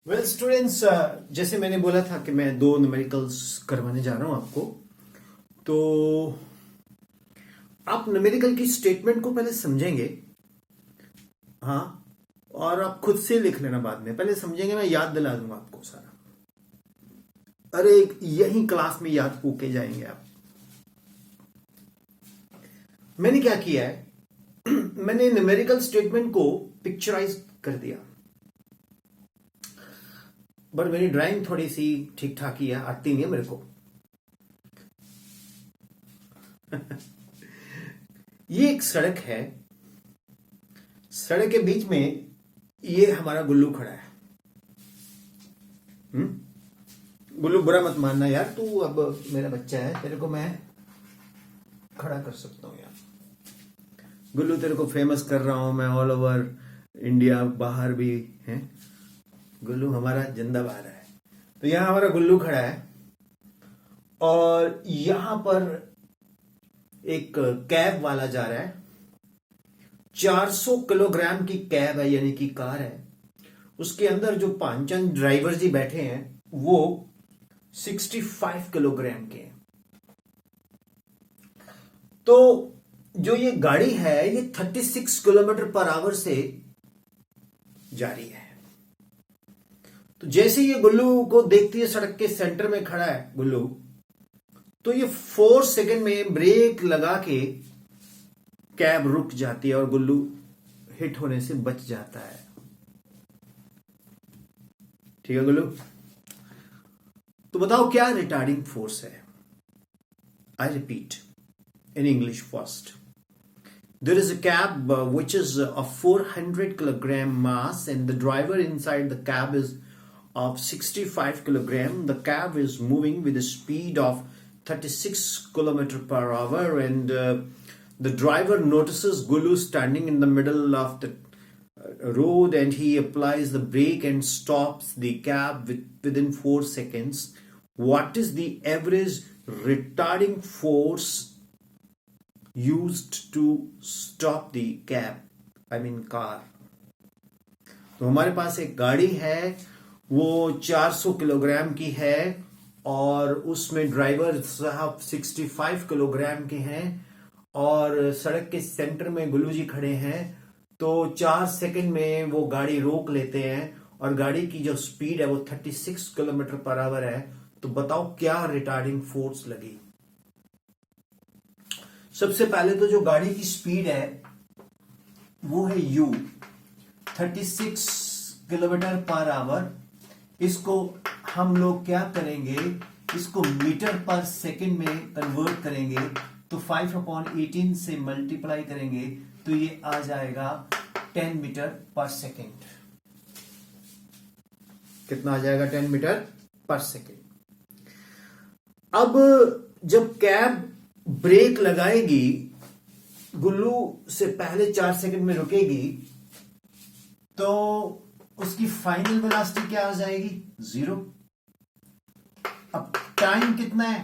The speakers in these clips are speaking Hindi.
वेल स्टूडेंट्स, जैसे मैंने बोला था कि मैं दो न्यूमेरिकल्स करवाने जा रहा हूं आपको। तो आप न्यूमेरिकल की स्टेटमेंट को पहले समझेंगे। हाँ, और आप खुद से लिख लेना बाद में। पहले समझेंगे, मैं याद दिला दूंगा आपको सारा। अरे यही क्लास में याद पूके जाएंगे आप। मैंने क्या किया है मैंने न्यूमेरिकल स्टेटमेंट को पिक्चराइज कर दिया। बट मेरी ड्राइंग थोड़ी सी ठीक ठाक ही है, आती नहीं है मेरे को। ये एक सड़क है। सड़क के बीच में ये हमारा गुल्लू खड़ा है। गुल्लू, बुरा मत मानना यार, तू अब मेरा बच्चा है, तेरे को मैं खड़ा कर सकता हूं यार। गुल्लू, तेरे को फेमस कर रहा हूं मैं ऑल ओवर इंडिया, बाहर भी है। गुल्लू हमारा जिंदा बाहर है। तो यहां हमारा गुल्लू खड़ा है और यहां पर एक कैब वाला जा रहा है। 400 किलोग्राम की कैब है, यानी कि कार है। उसके अंदर जो पांच ड्राइवर जी बैठे हैं वो 65 किलोग्राम के हैं। तो जो ये गाड़ी है ये 36 किलोमीटर पर आवर से जा रही है। तो जैसे ये गुल्लू को देखती है, सड़क के सेंटर में खड़ा है गुल्लू, तो ये 4 सेकंड में ब्रेक लगा के कैब रुक जाती है और गुल्लू हिट होने से बच जाता है। ठीक है गुल्लू? तो बताओ क्या रिटार्डिंग फोर्स है? I repeat in English first. There is a cab which is of 400 kilogram mass, and the driver inside the cab is of 65 kilogram. The cab is moving with a speed of 36 kilometer per hour, and the driver notices Gulu standing in the middle of the road, and he applies the brake and stops the cab within 4 seconds. What is the average retarding force used to stop the cab, I mean car? तो हमारे पास एक गाड़ी है, वो 400 किलोग्राम की है और उसमें ड्राइवर साहब 65 किलोग्राम के हैं और सड़क के सेंटर में गुल्लू जी खड़े हैं। तो 4 सेकंड में वो गाड़ी रोक लेते हैं और गाड़ी की जो स्पीड है वो 36 किलोमीटर पर आवर है। तो बताओ क्या रिटार्डिंग फोर्स लगी? सबसे पहले तो जो गाड़ी की स्पीड है वो है u, 36 किलोमीटर पर आवर। इसको हम लोग क्या करेंगे, इसको मीटर पर सेकंड में कन्वर्ट करेंगे। तो 5/18 से मल्टीप्लाई करेंगे तो ये आ जाएगा 10 मीटर पर सेकंड। कितना आ जाएगा? 10 मीटर पर सेकंड। अब जब कैब ब्रेक लगाएगी, गुल्लू से पहले 4 सेकंड में रुकेगी, तो उसकी फाइनल वेलोसिटी क्या आ जाएगी? 0। अब टाइम कितना है?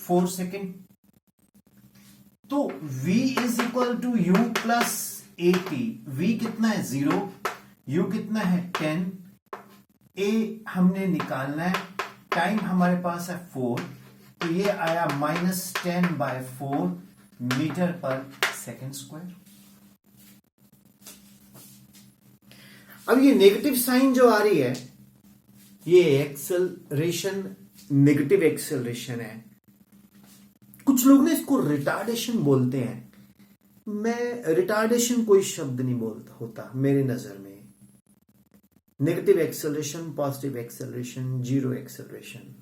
4 सेकंड। तो v is equal to u plus 80। v कितना है? 0। u कितना है? 10। a हमने निकालना है। टाइम हमारे पास है 4, तो ये आया -10/4 मीटर पर सेकंड स्क्वायर। अब ये नेगेटिव साइन जो आ रही है, ये एक्सेलरेशन, नेगेटिव एक्सेलरेशन है। कुछ लोग ने इसको रिटार्डेशन बोलते हैं। मैं रिटार्डेशन कोई शब्द नहीं बोलता होता मेरे नजर में। Negative acceleration, positive acceleration, zero acceleration,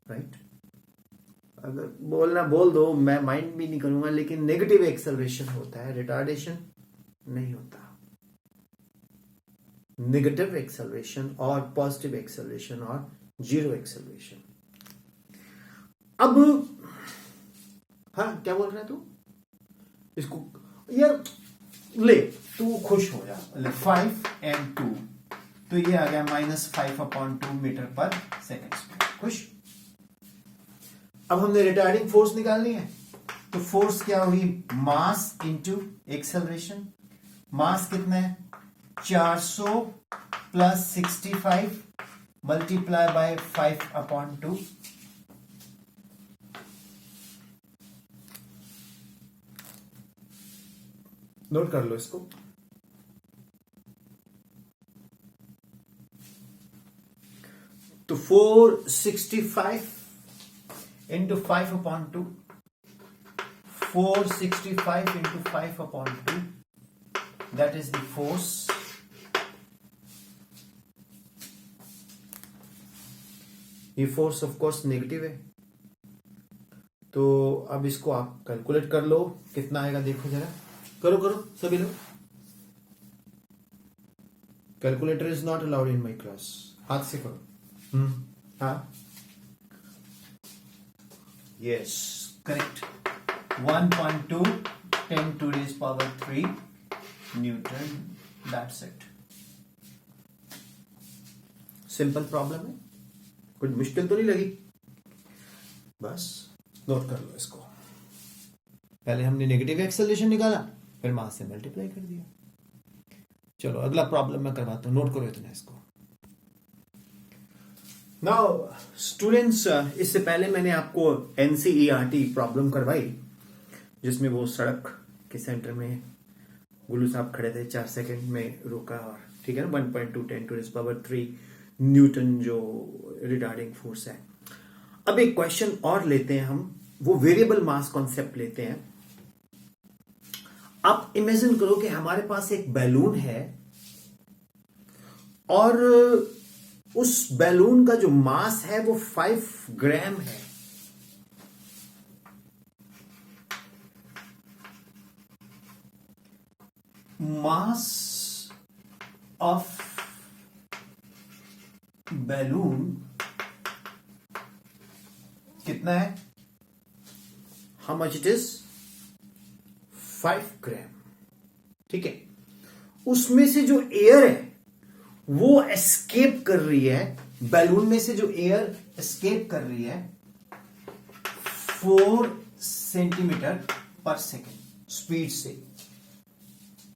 right? अगर बोलना बोल दो, मैं माइंड भी नहीं करूंगा, लेकिन नेगेटिव एक्सेलरेशन होता है, रिटार्डेशन नहीं होता। नेगेटिव एक्सेलरेशन और पॉजिटिव एक्सेलरेशन और जीरो एक्सेलरेशन। अब हाँ, क्या बोल रहा है तू? इसको यार ले, तू खुश हो जा। 5 and 2, तो ये आ गया -5/2 मीटर पर सेकंड स्क्वायर। खुश? अब हमने रिटार्डिंग फोर्स निकालनी है। तो फोर्स क्या होगी? Mass into acceleration. मास कितना है? 400 प्लस 65 मल्टीप्लाई बाय 5/2। नोट कर लो इसको। तो 465 into 5/2, 465 into 5/2, that is the force. ये फोर्स ऑफ कोर्स नेगेटिव है, तो अब इसको आप कैलकुलेट कर लो कितना आएगा। देखो जरा, करो करो सभी लोग। Calculator is not allowed in my class, हाथ से करो। हाँ, yes correct. 1.2 10⁻³ Newton, that's it. Simple problem है, कुछ मुश्किल तो नहीं लगी। बस नोट कर लो इसको। पहले हमने नेगेटिव एक्सेलरेशन निकाला, फिर मास से मल्टीप्लाई कर दिया। चलो अगला प्रॉब्लम मैं करवाता हूं, नोट करो इतना इसको। नाउ स्टूडेंट्स, इससे पहले मैंने आपको एनसीईआरटी प्रॉब्लम करवाई, जिसमें वो सड़क के सेंटर में गुल्लू साहब खड़े थे, 4 सेकंड में रोका, और ठीक है ना, 1.2 10⁻³ न्यूटन जो रिटार्डिंग फोर्स है। अब एक क्वेश्चन और लेते हैं हम, वो वेरिएबल मास कॉन्सेप्ट लेते हैं। आप इमेजिन करो कि हमारे पास एक बैलून है और उस बैलून का जो मास है वो 5 ग्राम है। मास ऑफ बैलून कितना है? How much it is? 5 ग्राम। ठीक है, उसमें से जो एयर है वो एस्केप कर रही है, बैलून में से जो एयर एस्केप कर रही है 4 सेंटीमीटर पर सेकेंड स्पीड से।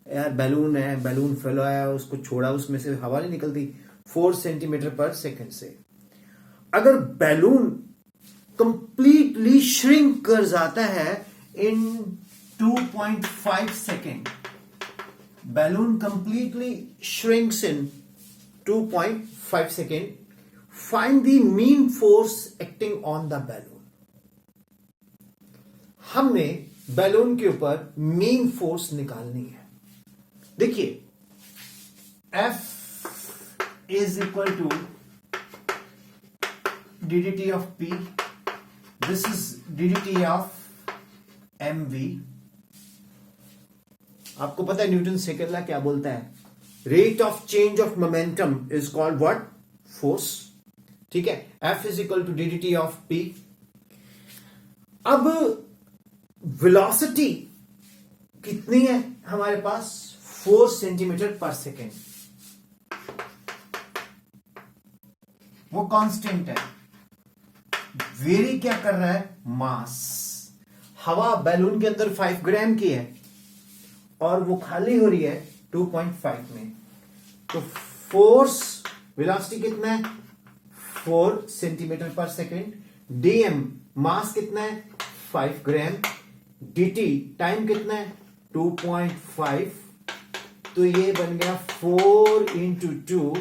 यार बैलून है, बैलून फैलाया, उसको छोड़ा, उसमें से हवा नहीं निकलती, 4 सेंटीमीटर पर सेकेंड से। अगर बैलून कंप्लीटली श्रिंक कर जाता है in 2.5 second, balloon completely shrinks in 2.5 second, find the mean force acting on the balloon. हमने बैलून के ऊपर मीन फोर्स निकालनी है। देखिए, F is equal to ddT of P, this is ddT of mv। आपको पता है न्यूटन सेकंड लॉ क्या बोलता है? Rate of change of momentum is called what? Force. ठीक है, F is equal to ddT of P। अब वेलोसिटी कितनी है हमारे पास? 4 सेंटीमीटर पर सेकेंड। वो कांस्टेंट है। वेरी क्या कर रहा है? मास। हवा बैलून के अंदर 5 ग्राम की है और वो खाली हो रही है 2.5 में, तो फोर्स वेलोसिटी कितना है? 4 सेंटीमीटर पर सेकेंड। dm मास कितना है? 5 ग्राम। dt टाइम कितना है? 2.5। तो ये बन गया 4 इंटू 2,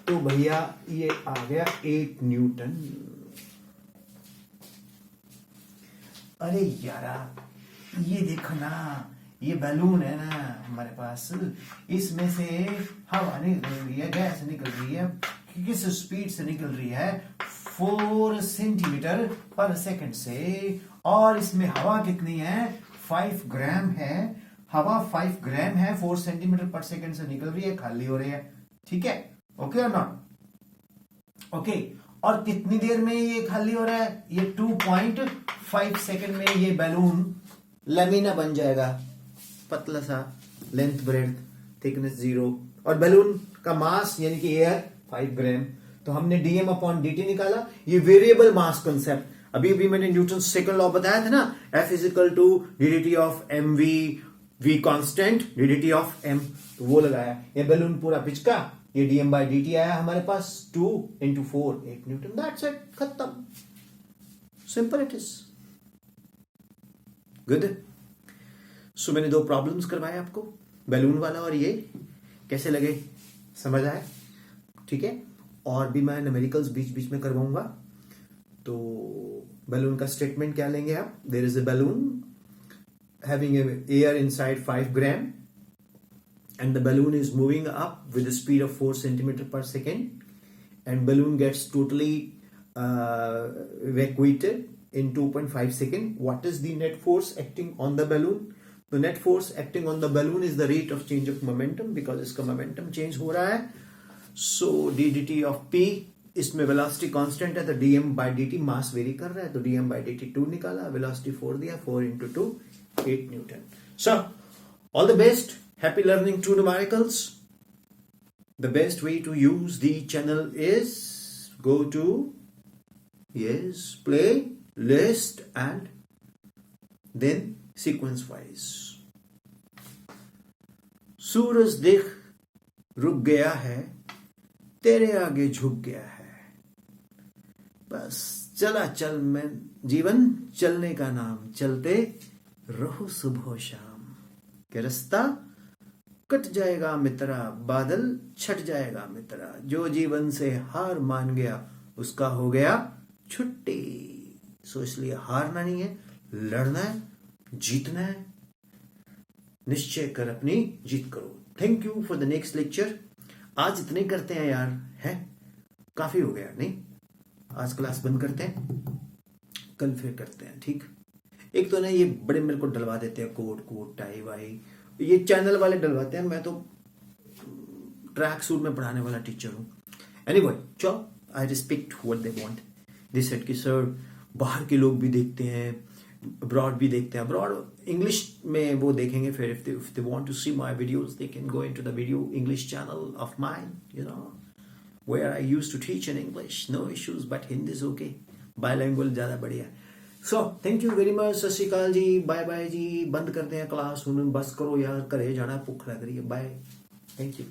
तो भैया ये आ गया 8 न्यूटन। अरे यारा, ये देखो ना, ये बैलून है ना हमारे पास, इसमें से हवा निकल रही है, गैस निकल रही है, किस स्पीड से निकल रही है? 4 सेंटीमीटर पर सेकंड से, और इसमें हवा कितनी है? 5 ग्राम है। हवा 5 ग्राम है, 4 सेंटीमीटर पर सेकंड से निकल रही है, खाली हो रही है। ठीक है, ओके और नॉट? ओके। और कितनी देर में ये खाली हो रहा है? ये 2.5 सेकंड में ये बैलून लैमिना बन जाएगा, पतला सा, लेंथ ब्रेड्थ थिकनेस 0, और बैलून का मास यानी कि एयर 5 ग्राम। तो हमने dm अपॉन dt निकाला। ये वेरिएबल मास कॉन्सेप्ट अभी भी मैंने न्यूटन सेकंड लॉ बताया था ना, F is equal to dt of mv, v constant, dt of m, तो वो लगाया। ये बैलून पूरा पिचका, ये dm by dt आया हमारे पास 2 into 4 8 न्यूटन. दैट्स इट, खत्म. Simple it is. गुड. सो मैंने 2 प्रॉब्लम्स करवाए आपको, बैलून वाला और ये. कैसे लगे, समझ आए? ठीक है. और भी मैं न्यूमेरिकल्स बीच बीच में करवाऊंगा. तो बैलून का स्टेटमेंट क्या लेंगे आप? There is a balloon having air inside 5 gram and the balloon is moving up with a speed of 4 centimeter per second, and balloon gets totally evacuated in 2.5 seconds. What is the net force acting on the balloon? The net force acting on the balloon is the rate of change of momentum, because इसका momentum change हो रहा है. So d dt of p, इसमें वेलोसिटी कांस्टेंट है तो dm by dt mass vary कर रहा है, तो dm by dt 2 निकाला, वेलोसिटी 4 दिया, 4 into 2 8 Newton. So all the best, happy learning 2 numericals. The best way to use the channel is go to play list and then sequence wise. सूरज देख रुक गया है, तेरे आगे झुक गया है, बस चला चल में जीवन चलने का नाम, चलते रहो सुबह शाम, के रास्ता कट जाएगा मित्रा, बादल छट जाएगा मित्रा, जो जीवन से हार मान गया उसका हो गया छुट्टी. सो इसलिए हारना नहीं है, लड़ना है, जीतना है. निश्चय कर अपनी जीत करो. Thank you for the next lecture. आज इतने करते हैं यार, है काफी हो गया नहीं? आज क्लास बंद करते हैं, कल फिर करते हैं. ठीक. एक तो ना ये बड़े मेरे को डलवा देते हैं कोट टाई वाई, ये चैनल वाले डलवाते हैं. मैं तो ट्रैक सूट में पढ़ाने वाला टीचर हूँ. एनीवे, चलो, I respect what they want. They said कि सर बाहर के लोग भी देखते हैं, अब्रॉड भी देखते हैं. अब्रॉड इंग्लिश में वो देखेंगे फिर. If they want to see my videos they can go into the video English channel of mine, you know, where I used to teach in English. No issues, but Hindi is okay. Bilanguage ज्यादा बढ़िया. So thank you very much. Sat Shri अकाल जी, बाय बाय जी. बंद करते हैं क्लास. बस करो यार, घरे जाना, भुख लग रही है. Bye, thank you.